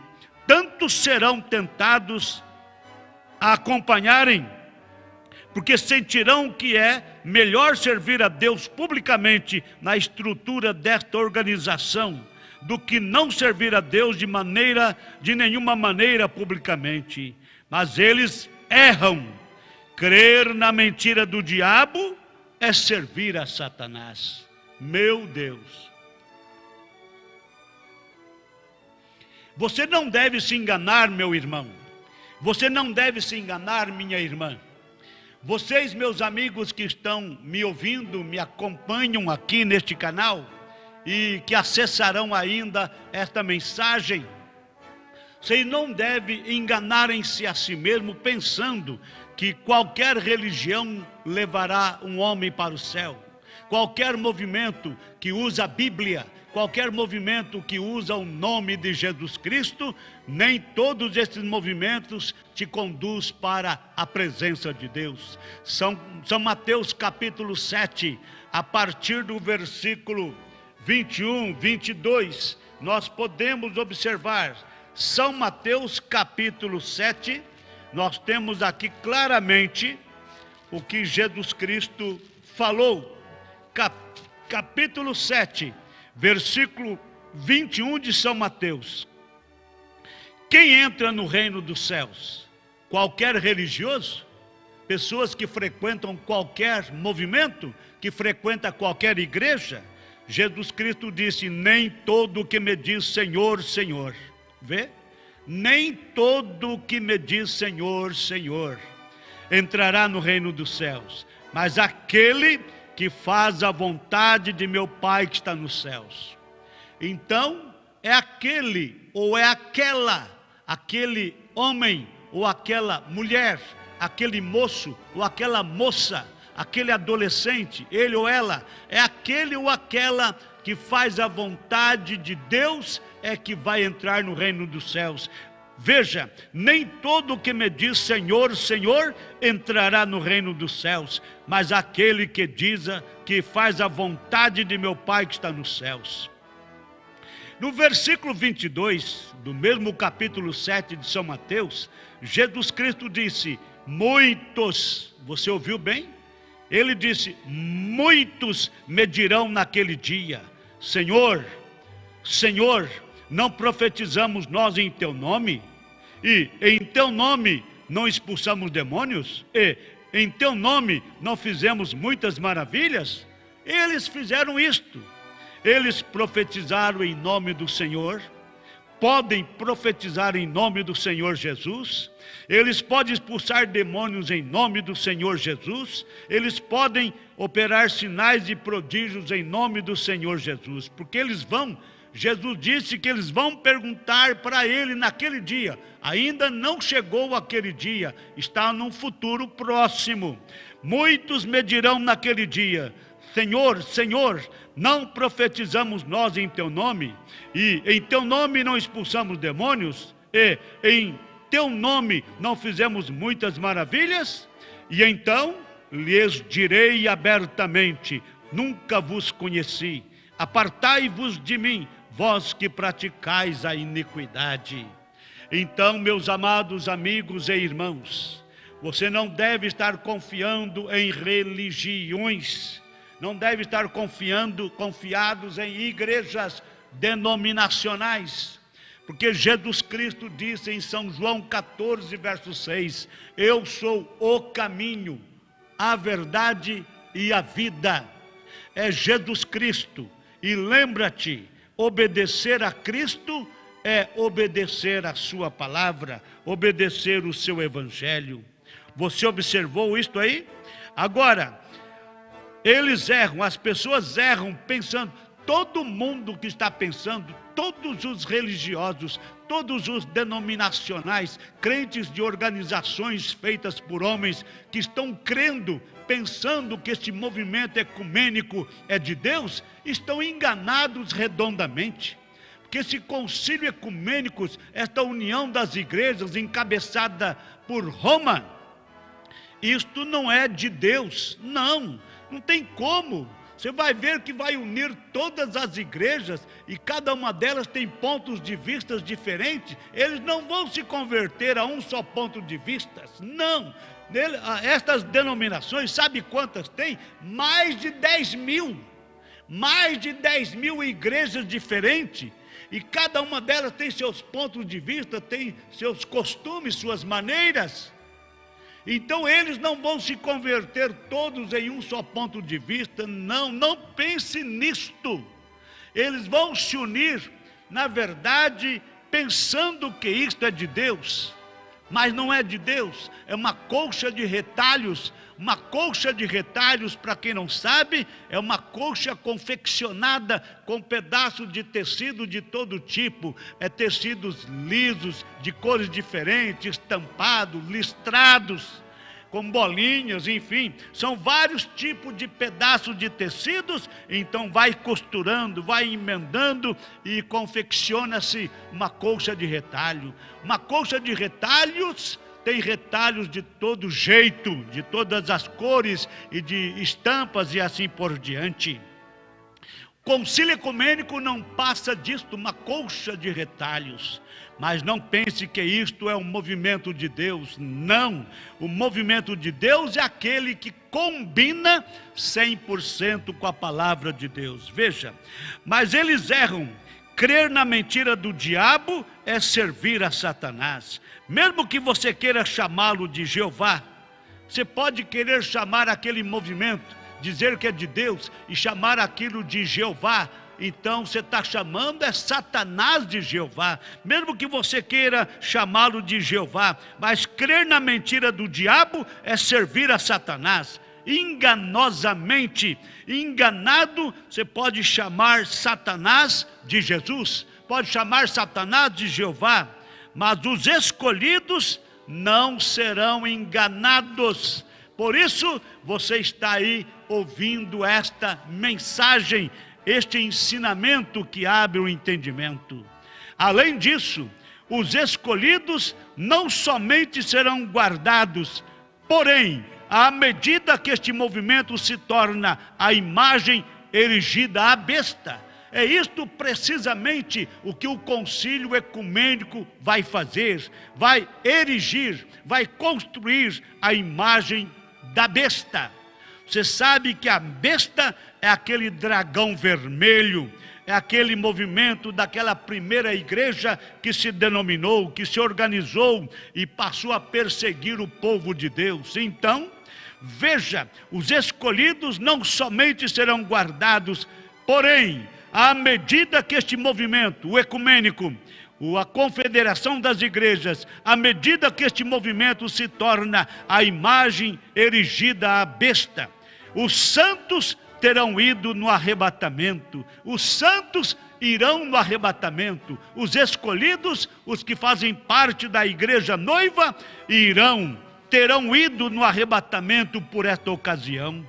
tantos serão tentados a acompanharem, porque sentirão que é melhor servir a Deus publicamente na estrutura desta organização, do que não servir a Deus de nenhuma maneira publicamente. Mas eles erram. Crer na mentira do diabo é servir a Satanás. Meu Deus! Você não deve se enganar, meu irmão. Você não deve se enganar, minha irmã. Vocês, meus amigos que estão me ouvindo, me acompanham aqui neste canal e que acessarão ainda esta mensagem, vocês não devem enganarem-se a si mesmo pensando que qualquer religião levará um homem para o céu. Qualquer movimento que usa a Bíblia, qualquer movimento que usa o nome de Jesus Cristo, nem todos esses movimentos te conduz para a presença de Deus. São Mateus capítulo 7, a partir do versículo 21, 22, nós podemos observar. São Mateus capítulo 7, nós temos aqui claramente o que Jesus Cristo falou. Capítulo 7, versículo 21 de São Mateus. Quem entra no reino dos céus? Qualquer religioso? Pessoas que frequentam qualquer movimento? Que frequenta qualquer igreja? Jesus Cristo disse, nem todo que me diz Senhor, Senhor. Vê? Nem todo que me diz Senhor, Senhor entrará no reino dos céus, mas aquele que faz a vontade de meu Pai que está nos céus. Então, é aquele ou é aquele homem ou aquela mulher, aquele moço ou aquela moça, aquele adolescente, ele ou ela, é aquele ou aquela que faz a vontade de Deus, é que vai entrar no reino dos céus. Veja, nem todo que me diz Senhor, Senhor, entrará no reino dos céus, mas aquele que diz, que faz a vontade de meu Pai que está nos céus. No versículo 22, do mesmo capítulo 7 de São Mateus, Jesus Cristo disse, muitos, você ouviu bem? Ele disse, muitos me dirão naquele dia, Senhor, Senhor, não profetizamos nós em teu nome? E em teu nome não expulsamos demônios? E em teu nome não fizemos muitas maravilhas? Eles fizeram isto. Eles profetizaram em nome do Senhor. Podem profetizar em nome do Senhor Jesus. Eles podem expulsar demônios em nome do Senhor Jesus. Eles podem operar sinais e prodígios em nome do Senhor Jesus. Porque eles vão... Jesus disse que eles vão perguntar para ele naquele dia. Ainda não chegou aquele dia, está num futuro próximo. Muitos me dirão naquele dia, Senhor, Senhor, não profetizamos nós em teu nome? E em teu nome não expulsamos demônios? E em teu nome não fizemos muitas maravilhas? E então lhes direi abertamente, nunca vos conheci. Apartai-vos de mim, vós que praticais a iniquidade. Então, meus amados amigos e irmãos, você não deve estar confiando em religiões, não deve estar confiados em igrejas denominacionais, porque Jesus Cristo disse em São João 14, verso 6, eu sou o caminho, a verdade e a vida. É Jesus Cristo. E lembra-te, obedecer a Cristo é obedecer a sua palavra, obedecer o seu evangelho. Você observou isto aí? Agora, eles erram, as pessoas erram pensando, todo mundo que está pensando, todos os religiosos, todos os denominacionais, crentes de organizações feitas por homens que estão crendo, pensando que este movimento ecumênico é de Deus, estão enganados redondamente. Porque esse concílio ecumênico, esta união das igrejas encabeçada por Roma, isto não é de Deus, não tem como. Você vai ver que vai unir todas as igrejas e cada uma delas tem pontos de vista diferentes. Eles não vão se converter a um só ponto de vista, não. Estas denominações, sabe quantas tem? Mais de 10 mil. Mais de 10 mil igrejas diferentes. E cada uma delas tem seus pontos de vista, tem seus costumes, suas maneiras. Então eles não vão se converter todos em um só ponto de vista, não pense nisto. Eles vão se unir, na verdade, pensando que isto é de Deus, mas não é de Deus, é uma colcha de retalhos. Uma colcha de retalhos, para quem não sabe, é uma colcha confeccionada com pedaços de tecido de todo tipo, tecidos lisos, de cores diferentes, estampados, listrados, com bolinhas, enfim, são vários tipos de pedaços de tecidos, então vai costurando, vai emendando e confecciona-se uma colcha de retalho. Uma colcha de retalhos tem retalhos de todo jeito, de todas as cores e de estampas e assim por diante. O concílio ecumênico não passa disto, uma colcha de retalhos. Mas não pense que isto é um movimento de Deus, não. O movimento de Deus é aquele que combina 100% com a palavra de Deus. Veja, mas eles erram. Crer na mentira do diabo é servir a Satanás. Mesmo que você queira chamá-lo de Jeová, você pode querer chamar aquele movimento, dizer que é de Deus e chamar aquilo de Jeová. Então você está chamando é Satanás de Jeová, mesmo que você queira chamá-lo de Jeová, mas crer na mentira do diabo é servir a Satanás. Enganosamente, enganado, você pode chamar Satanás de Jesus, pode chamar Satanás de Jeová, mas os escolhidos não serão enganados. Por isso você está aí ouvindo esta mensagem, este ensinamento que abre o entendimento. Além disso, os escolhidos não somente serão guardados, porém, à medida que este movimento se torna a imagem erigida à besta, é isto precisamente o que o concílio ecumênico vai fazer, vai erigir, vai construir a imagem da besta. Você sabe que a besta é aquele dragão vermelho, é aquele movimento daquela primeira igreja que se denominou, que se organizou e passou a perseguir o povo de Deus. Então, veja, os escolhidos não somente serão guardados, porém, à medida que este movimento, o ecumênico, a confederação das igrejas, à medida que este movimento se torna a imagem erigida à besta, os santos terão ido no arrebatamento, os santos irão no arrebatamento, os escolhidos, os que fazem parte da igreja noiva, terão ido no arrebatamento por esta ocasião.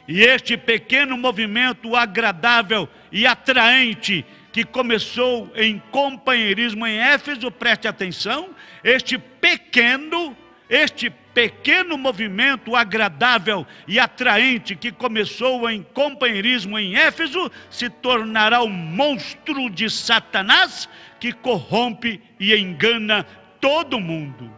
E este pequeno movimento agradável e atraente que começou em companheirismo em Éfeso, preste atenção, este pequeno este pequeno movimento agradável e atraente que começou em companheirismo em Éfeso se tornará um monstro de Satanás que corrompe e engana todo mundo.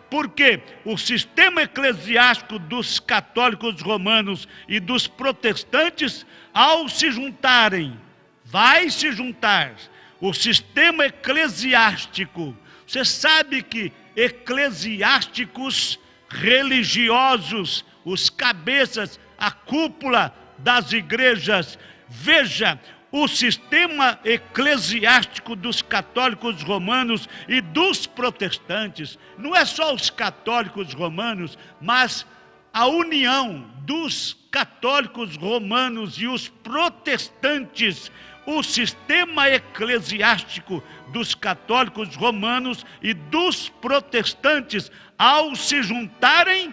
Porque o sistema eclesiástico dos católicos romanos e dos protestantes, ao se juntarem, vai se juntar o sistema eclesiástico. Você sabe que eclesiásticos religiosos, os cabeças, a cúpula das igrejas, veja, o sistema eclesiástico dos católicos romanos e dos protestantes, não é só os católicos romanos, mas a união dos católicos romanos e os protestantes, o sistema eclesiástico dos católicos romanos e dos protestantes, ao se juntarem,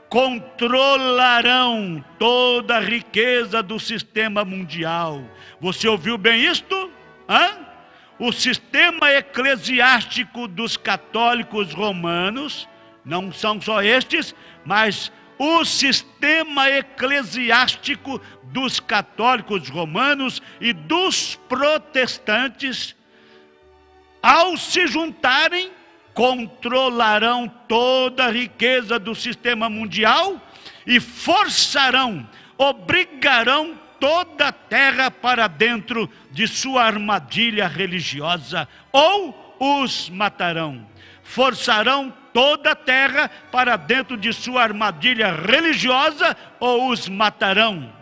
controlarão toda a riqueza do sistema mundial. Você ouviu bem isto? O sistema eclesiástico dos católicos romanos, não são só estes, mas o sistema eclesiástico dos católicos romanos e dos protestantes, ao se juntarem, controlarão toda a riqueza do sistema mundial e forçarão, obrigarão toda a terra para dentro de sua armadilha religiosa, ou os matarão. Forçarão toda a terra para dentro de sua armadilha religiosa, ou os matarão,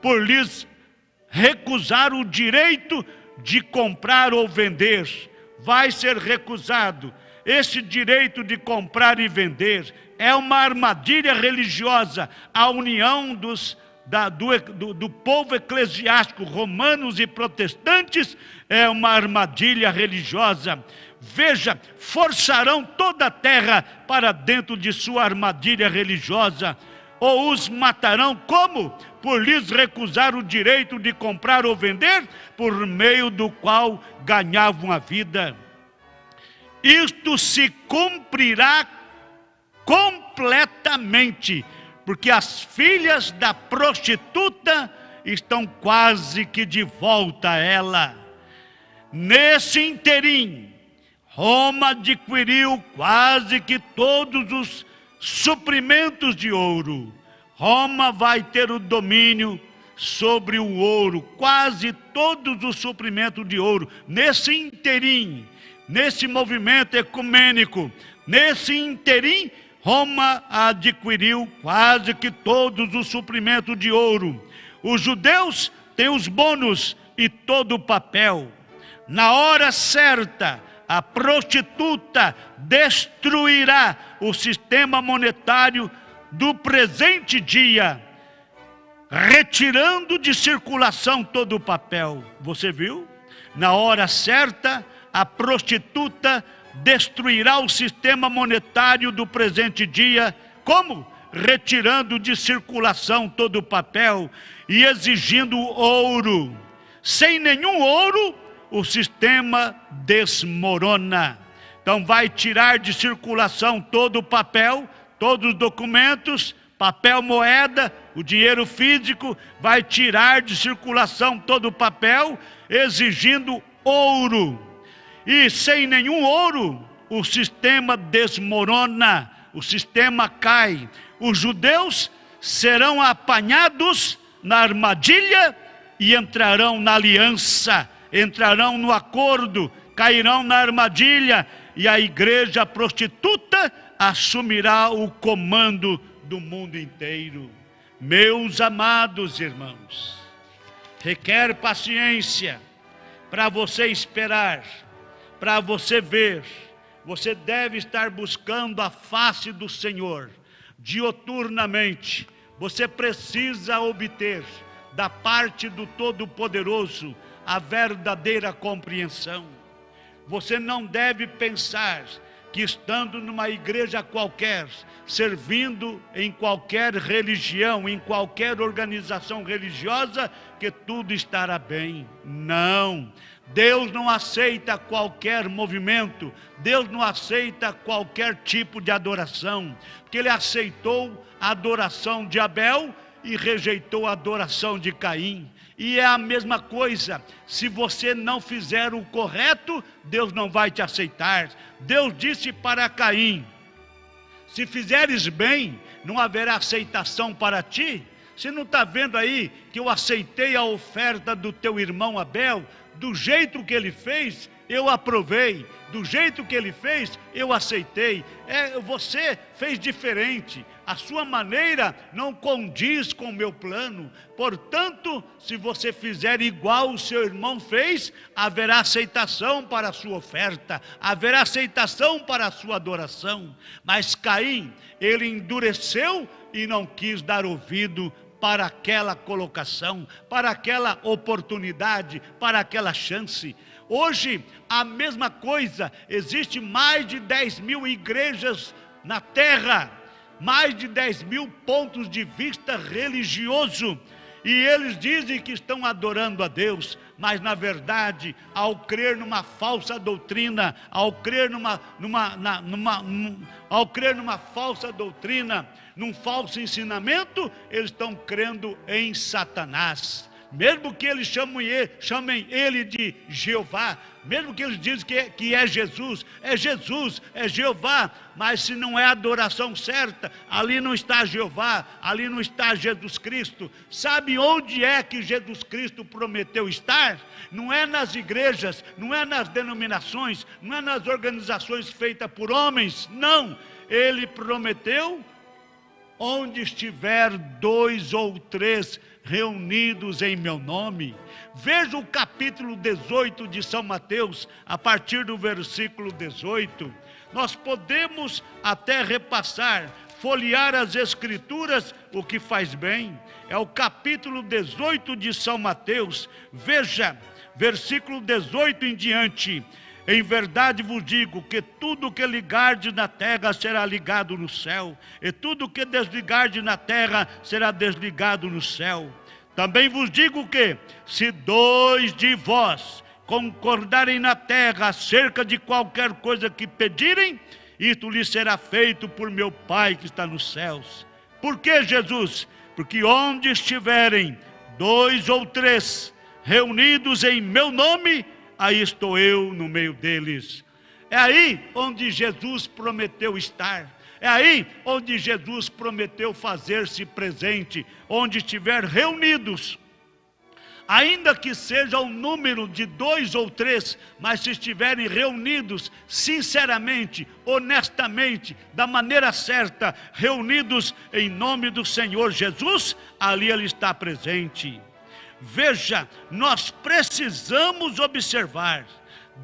por lhes recusar o direito de comprar ou vender. Vai ser recusado. Esse direito de comprar e vender é uma armadilha religiosa. A união do povo eclesiástico, romanos e protestantes, é uma armadilha religiosa. Veja, forçarão toda a terra para dentro de sua armadilha religiosa, ou os matarão. Como? Por lhes recusar o direito de comprar ou vender, por meio do qual ganhavam a vida. Isto se cumprirá completamente, porque as filhas da prostituta estão quase que de volta a ela. Nesse interim, Roma adquiriu quase que todos os suprimentos de ouro. Roma vai ter o domínio sobre o ouro, quase todos os suprimentos de ouro. Nesse interim, nesse movimento ecumênico, nesse interim, Roma adquiriu quase que todos os suprimentos de ouro. Os judeus têm os bônus e todo o papel. Na hora certa, a prostituta destruirá o sistema monetário do presente dia, retirando de circulação todo o papel. Você viu? Na hora certa, a prostituta destruirá o sistema monetário do presente dia. Como? Retirando de circulação todo o papel e exigindo ouro. Sem nenhum ouro, o sistema desmorona. Então vai tirar de circulação todo o papel, todos os documentos, papel, moeda, o dinheiro físico, vai tirar de circulação todo o papel, exigindo ouro. E sem nenhum ouro, o sistema desmorona, o sistema cai. Os judeus serão apanhados na armadilha e entrarão na aliança, entrarão no acordo, cairão na armadilha, e a igreja prostituta assumirá o comando do mundo inteiro. Meus amados irmãos, requer paciência para você esperar, para você ver. Você deve estar buscando a face do Senhor dioturnamente. Você precisa obter da parte do Todo-Poderoso a verdadeira compreensão. Você não deve pensar que estando numa igreja qualquer, servindo em qualquer religião, em qualquer organização religiosa, que tudo estará bem. Não. Deus não aceita qualquer movimento, Deus não aceita qualquer tipo de adoração, porque Ele aceitou a adoração de Abel e rejeitou a adoração de Caim. E é a mesma coisa, se você não fizer o correto, Deus não vai te aceitar. Deus disse para Caim: se fizeres bem, não haverá aceitação para ti. Você não está vendo aí que eu aceitei a oferta do teu irmão Abel? Do jeito que ele fez, eu aprovei. Do jeito que ele fez, eu aceitei. Você fez diferente. A sua maneira não condiz com o meu plano. Portanto, se você fizer igual o seu irmão fez, haverá aceitação para a sua oferta, haverá aceitação para a sua adoração. Mas Caim, ele endureceu e não quis dar ouvido para aquela colocação, para aquela oportunidade, para aquela chance. Hoje, a mesma coisa, existe mais de 10.000 igrejas na terra, mais de 10.000 pontos de vista religioso, e eles dizem que estão adorando a Deus, mas na verdade, ao crer numa falsa doutrina, ao crer numa falsa doutrina, num falso ensinamento, eles estão crendo em Satanás. Mesmo que eles chamem ele de Jeová, mesmo que eles dizem que é Jesus, é Jeová, mas se não é a adoração certa, ali não está Jeová, ali não está Jesus Cristo. Sabe onde é que Jesus Cristo prometeu estar? Não é nas igrejas, não é nas denominações, não é nas organizações feitas por homens, não. Ele prometeu: onde estiver 2 ou 3 reunidos em meu nome. Veja o capítulo 18 de São Mateus, a partir do versículo 18. Nós podemos até repassar, folhear as escrituras, o que faz bem. É o capítulo 18 de São Mateus. Veja, versículo 18 em diante. Em verdade vos digo que tudo que ligardes na terra será ligado no céu, e tudo que desligardes na terra será desligado no céu. Também vos digo que, se 2 de vós concordarem na terra acerca de qualquer coisa que pedirem, isto lhes será feito por meu Pai que está nos céus. Por que, Jesus? Porque onde estiverem 2 ou 3 reunidos em meu nome, aí estou eu no meio deles. É aí onde Jesus prometeu estar. É aí onde Jesus prometeu fazer-se presente. Onde estiver reunidos, ainda que seja o número de 2 ou 3, mas se estiverem reunidos sinceramente, honestamente, da maneira certa, reunidos em nome do Senhor Jesus, ali Ele está presente. Veja, nós precisamos observar,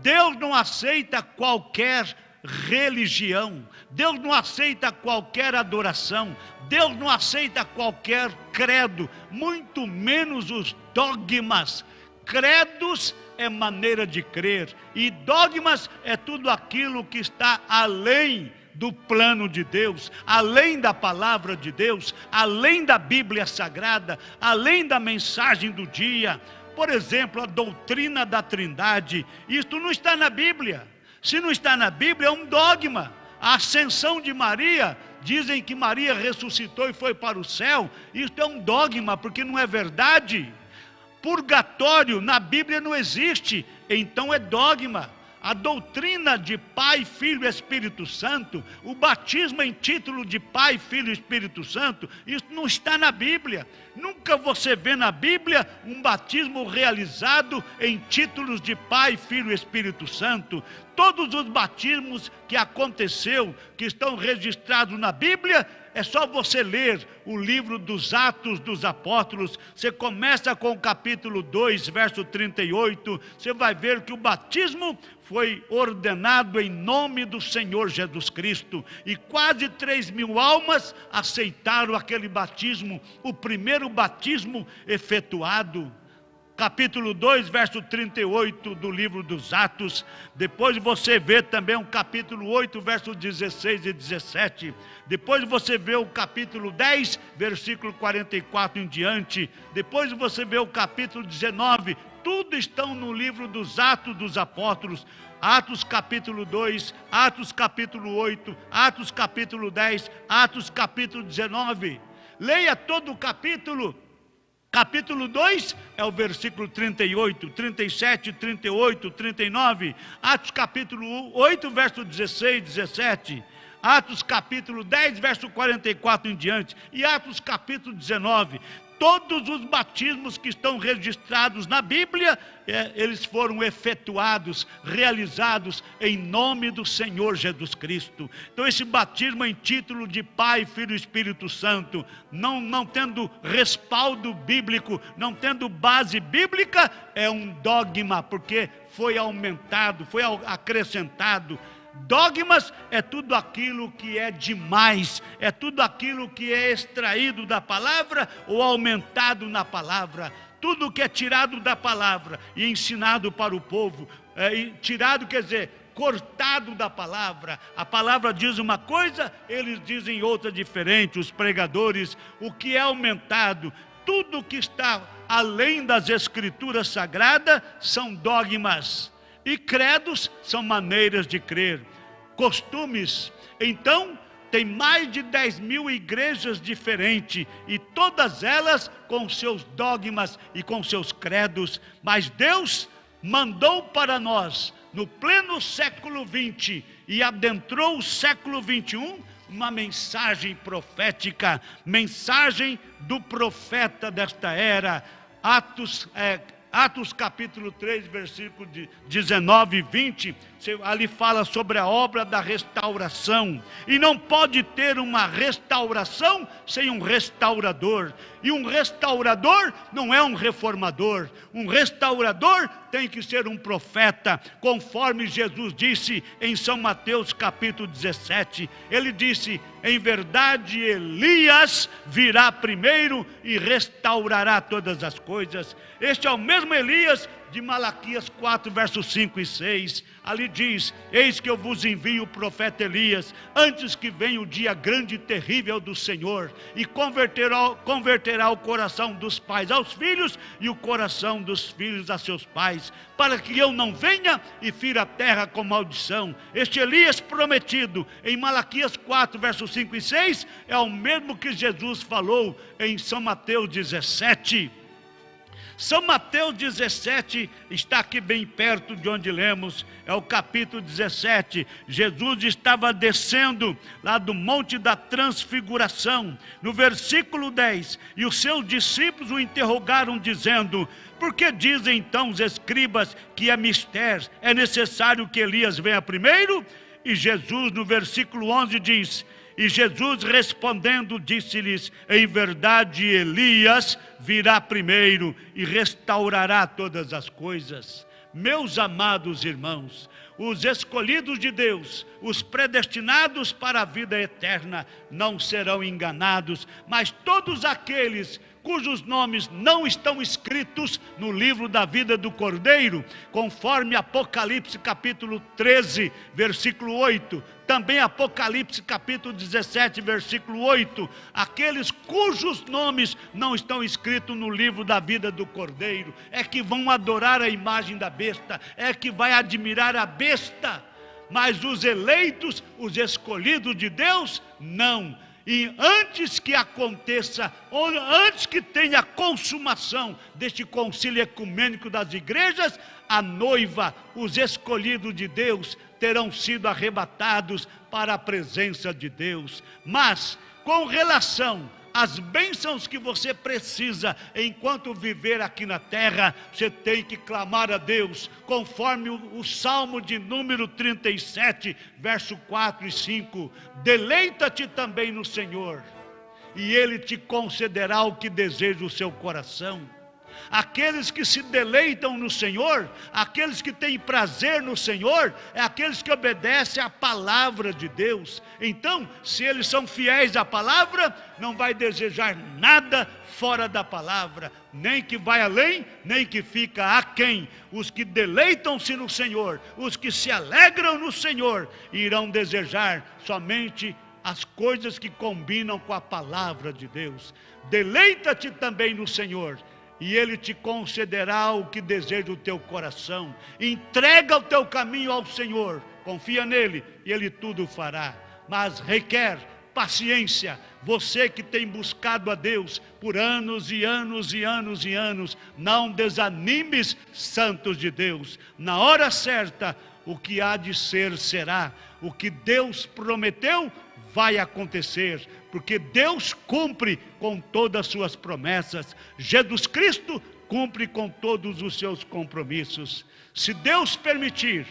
Deus não aceita qualquer religião, Deus não aceita qualquer adoração, Deus não aceita qualquer credo, muito menos os dogmas. Credos é maneira de crer, e dogmas é tudo aquilo que está além do plano de Deus, além da palavra de Deus, além da Bíblia Sagrada, além da mensagem do dia. Por exemplo, a doutrina da Trindade, isto não está na Bíblia. Se não está na Bíblia, é um dogma. A ascensão de Maria, dizem que Maria ressuscitou e foi para o céu, isto é um dogma, porque não é verdade. Purgatório na Bíblia não existe, então é dogma. A doutrina de Pai, Filho e Espírito Santo, o batismo em título de Pai, Filho e Espírito Santo, isso não está na Bíblia. Nunca você vê na Bíblia um batismo realizado em títulos de Pai, Filho e Espírito Santo. Todos os batismos que aconteceu, que estão registrados na Bíblia, é só você ler o livro dos Atos dos Apóstolos. Você começa com o capítulo 2, verso 38, você vai ver que o batismo foi ordenado em nome do Senhor Jesus Cristo, e quase 3.000 almas aceitaram aquele batismo, o primeiro batismo efetuado. Capítulo 2, verso 38 do livro dos Atos. Depois você vê também o capítulo 8, versos 16 e 17. Depois você vê o capítulo 10, versículo 44 em diante. Depois você vê o capítulo 19, tudo estão no livro dos Atos dos Apóstolos. Atos capítulo 2, Atos capítulo 8, Atos capítulo 10, Atos capítulo 19. Leia todo o capítulo. Capítulo 2 é o versículo 38, 37, 38, 39. Atos capítulo 8, verso 16, 17. Atos capítulo 10, verso 44 em diante. E Atos capítulo 19. Todos os batismos que estão registrados na Bíblia, eles foram efetuados, realizados em nome do Senhor Jesus Cristo. Então esse batismo em título de Pai, Filho e Espírito Santo, não tendo respaldo bíblico, não tendo base bíblica, é um dogma, porque foi aumentado, foi acrescentado. Dogmas é tudo aquilo que é demais, é tudo aquilo que é extraído da palavra ou aumentado na palavra. Tudo que é tirado da palavra e ensinado para o povo, tirado quer dizer, cortado da palavra. A palavra diz uma coisa, eles dizem outra diferente, os pregadores. O que é aumentado, tudo que está além das escrituras sagradas são dogmas. E credos são maneiras de crer, costumes. Então, tem mais de 10.000 igrejas diferentes, e todas elas com seus dogmas e com seus credos. Mas Deus mandou para nós, no pleno século 20, e adentrou o século 21, uma mensagem profética, mensagem do profeta desta era. Atos capítulo 3, versículo 19 e 20, ali fala sobre a obra da restauração. E não pode ter uma restauração sem um restaurador. E um restaurador não é um reformador. Um restaurador tem que ser um profeta, conforme Jesus disse em São Mateus capítulo 17. Ele disse: em verdade Elias virá primeiro e restaurará todas as coisas. Este é o mesmo Elias de Malaquias 4, versos 5 e 6, ali diz: eis que eu vos envio o profeta Elias, antes que venha o dia grande e terrível do Senhor, e converterá o coração dos pais aos filhos, e o coração dos filhos a seus pais, para que eu não venha e fira a terra com maldição. Este Elias prometido em Malaquias 4, versos 5 e 6, é o mesmo que Jesus falou em São Mateus 17. São Mateus 17 está aqui bem perto de onde lemos, é o capítulo 17. Jesus estava descendo lá do Monte da Transfiguração, no versículo 10, e os seus discípulos o interrogaram dizendo: por que dizem então os escribas que é mistério, é necessário que Elias venha primeiro? E Jesus no versículo 11 diz: e Jesus respondendo disse-lhes: em verdade Elias virá primeiro e restaurará todas as coisas. Meus amados irmãos, os escolhidos de Deus, os predestinados para a vida eterna, não serão enganados, mas todos aqueles cujos nomes não estão escritos no livro da vida do Cordeiro, conforme Apocalipse capítulo 13, versículo 8, também Apocalipse capítulo 17, versículo 8, aqueles cujos nomes não estão escritos no livro da vida do Cordeiro, é que vão adorar a imagem da besta, é que vai admirar a besta, mas os eleitos, os escolhidos de Deus, não. E antes que aconteça, ou antes que tenha consumação deste concílio ecumênico das igrejas, a noiva, os escolhidos de Deus, terão sido arrebatados para a presença de Deus. Mas, com relação às bênçãos que você precisa enquanto viver aqui na terra, você tem que clamar a Deus, conforme o Salmo de número 37, verso 4 e 5. Deleita-te também no Senhor, e Ele te concederá o que deseja o seu coração. Aqueles que se deleitam no Senhor, aqueles que têm prazer no Senhor, é aqueles que obedecem à palavra de Deus. Então, se eles são fiéis à palavra, não vai desejar nada fora da palavra, nem que vai além, nem que fica aquém. Os que deleitam-se no Senhor, os que se alegram no Senhor, irão desejar somente as coisas que combinam com a palavra de Deus. Deleita-te também no Senhor, e Ele te concederá o que deseja o teu coração. Entrega o teu caminho ao Senhor, confia nele e Ele tudo fará. Mas requer paciência. Você que tem buscado a Deus por anos e anos e anos e anos, não desanimes, santos de Deus. Na hora certa, o que há de ser, será. O que Deus prometeu, vai acontecer, porque Deus cumpre com todas as suas promessas. Jesus Cristo cumpre com todos os seus compromissos. Se Deus permitir,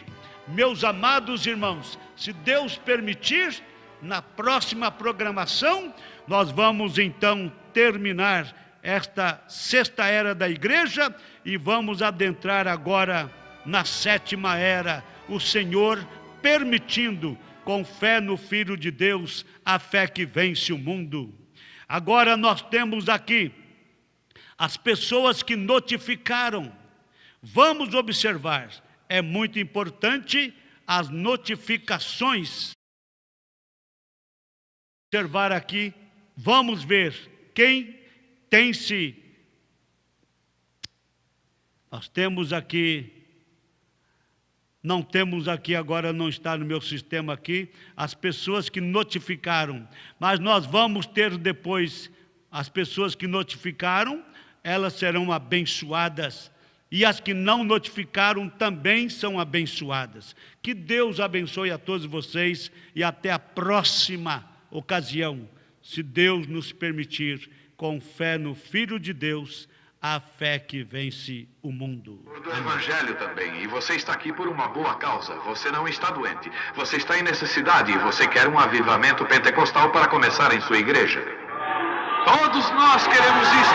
meus amados irmãos, se Deus permitir, na próxima programação, nós vamos então terminar esta sexta era da igreja e vamos adentrar agora na sétima era, o Senhor permitindo, com fé no Filho de Deus, a fé que vence o mundo. Agora nós temos aqui as pessoas que notificaram. Vamos observar, é muito importante as notificações. Observar aqui, vamos ver quem tem se. Nós temos aqui, não temos aqui agora, não está no meu sistema aqui, as pessoas que notificaram, mas nós vamos ter depois as pessoas que notificaram, elas serão abençoadas, e as que não notificaram também são abençoadas. Que Deus abençoe a todos vocês e até a próxima ocasião, se Deus nos permitir, com fé no Filho de Deus, a fé que vence o mundo. Do Evangelho também, e você está aqui por uma boa causa, você não está doente, você está em necessidade e você quer um avivamento pentecostal para começar em sua igreja. Todos nós queremos isso.